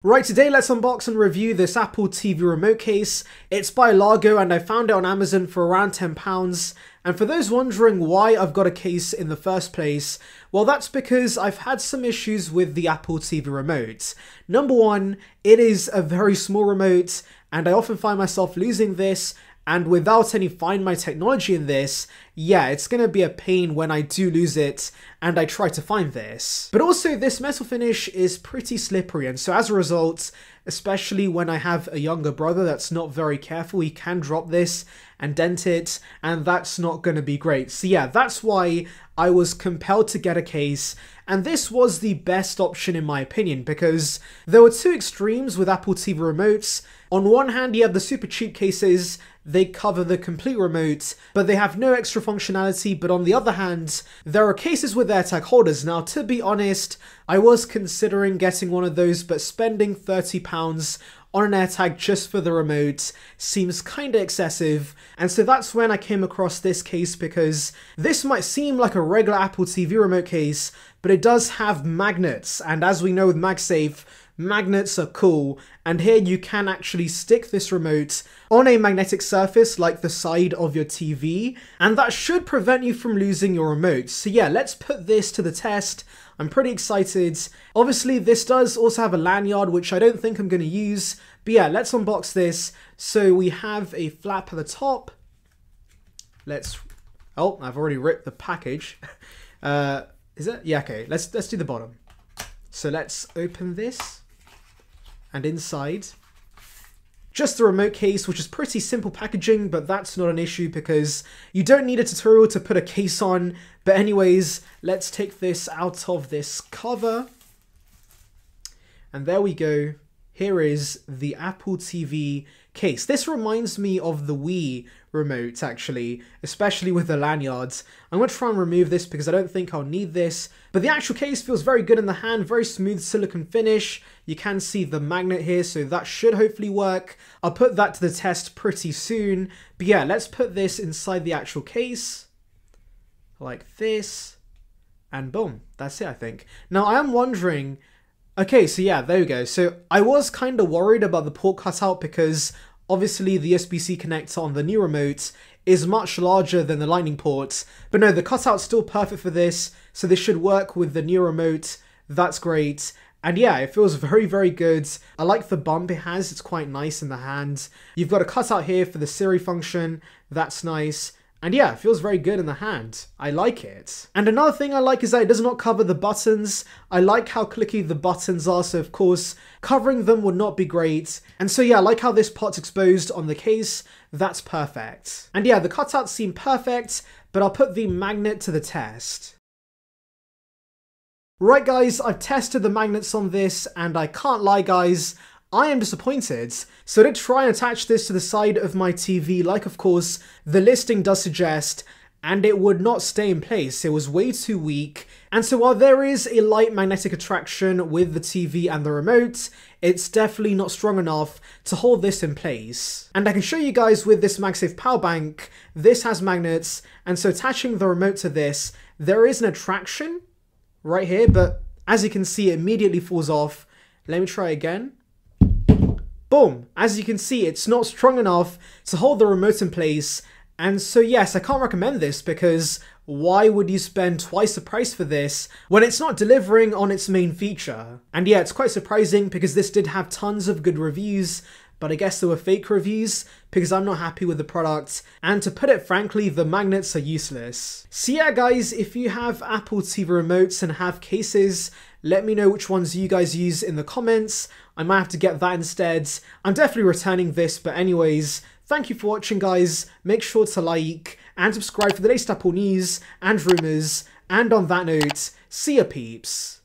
Right, today let's unbox and review this Apple TV remote case. It's by Largo and I found it on Amazon for around £10. And for those wondering why I've got a case in the first place, well that's because I've had some issues with the Apple TV remote. Number one, it is a very small remote and I often find myself losing this, and without any Find My technology in this, yeah, it's gonna be a pain when I do lose it and I try to find this. But also this metal finish is pretty slippery, and so as a result, especially when I have a younger brother that's not very careful, he can drop this and dent it, and that's not gonna be great. So yeah, that's why I was compelled to get a case, and this was the best option in my opinion, because there were two extremes with Apple TV remotes. On one hand, you have the super cheap cases, they cover the complete remote, but they have no extra functionality. But on the other hand, there are cases with AirTag holders. Now, to be honest, I was considering getting one of those, but spending £30 on an AirTag just for the remote seems kinda excessive, and so that's when I came across this case, because this might seem like a regular Apple TV remote case, but it does have magnets, and as we know with MagSafe, magnets are cool, and here you can actually stick this remote on a magnetic surface like the side of your TV, and that should prevent you from losing your remote. So yeah, let's put this to the test. I'm pretty excited. Obviously this does also have a lanyard, which I don't think I'm going to use, but yeah, let's unbox this. So we have a flap at the top. Oh, I've already ripped the package. Is it? Yeah, okay, let's do the bottom. So let's open this. And inside, just the remote case, which is pretty simple packaging, but that's not an issue because you don't need a tutorial to put a case on. But anyways, let's take this out of this cover. And there we go. Here is the Apple TV case. This reminds me of the Wii remote, actually, especially with the lanyards. I'm going to try and remove this because I don't think I'll need this. But the actual case feels very good in the hand, very smooth silicone finish. You can see the magnet here, so that should hopefully work. I'll put that to the test pretty soon. But yeah, let's put this inside the actual case, like this. And boom, that's it, I think. Now, I am wondering... Okay, so yeah, there we go. So I was kind of worried about the port cutout because obviously the USB-C connector on the new remote is much larger than the lightning port. But no, the cutout's still perfect for this, so this should work with the new remote. That's great. And yeah, it feels very, very good. I like the bump it has. It's quite nice in the hand. You've got a cutout here for the Siri function. That's nice. And yeah, it feels very good in the hand. I like it. And another thing I like is that it does not cover the buttons. I like how clicky the buttons are, so of course, covering them would not be great. And so yeah, I like how this part's exposed on the case. That's perfect. And yeah, the cutouts seem perfect, but I'll put the magnet to the test. Right guys, I've tested the magnets on this, and I can't lie guys, I am disappointed. So I did try and attach this to the side of my TV, like of course the listing does suggest, and it would not stay in place. It was way too weak. And so while there is a light magnetic attraction with the TV and the remote, it's definitely not strong enough to hold this in place. And I can show you guys with this MagSafe power bank, this has magnets, and so attaching the remote to this, there is an attraction right here, but as you can see, it immediately falls off. Let me try again. Boom! As you can see, it's not strong enough to hold the remote in place, and so yes, I can't recommend this because why would you spend twice the price for this when it's not delivering on its main feature? And yeah, it's quite surprising because this did have tons of good reviews, but I guess they were fake reviews because I'm not happy with the product, and to put it frankly, the magnets are useless. So yeah guys, if you have Apple TV remotes and have cases, let me know which ones you guys use in the comments. I might have to get that instead. I'm definitely returning this, but anyways, thank you for watching guys. Make sure to like and subscribe for the latest Apple news and rumours. And on that note, see ya peeps.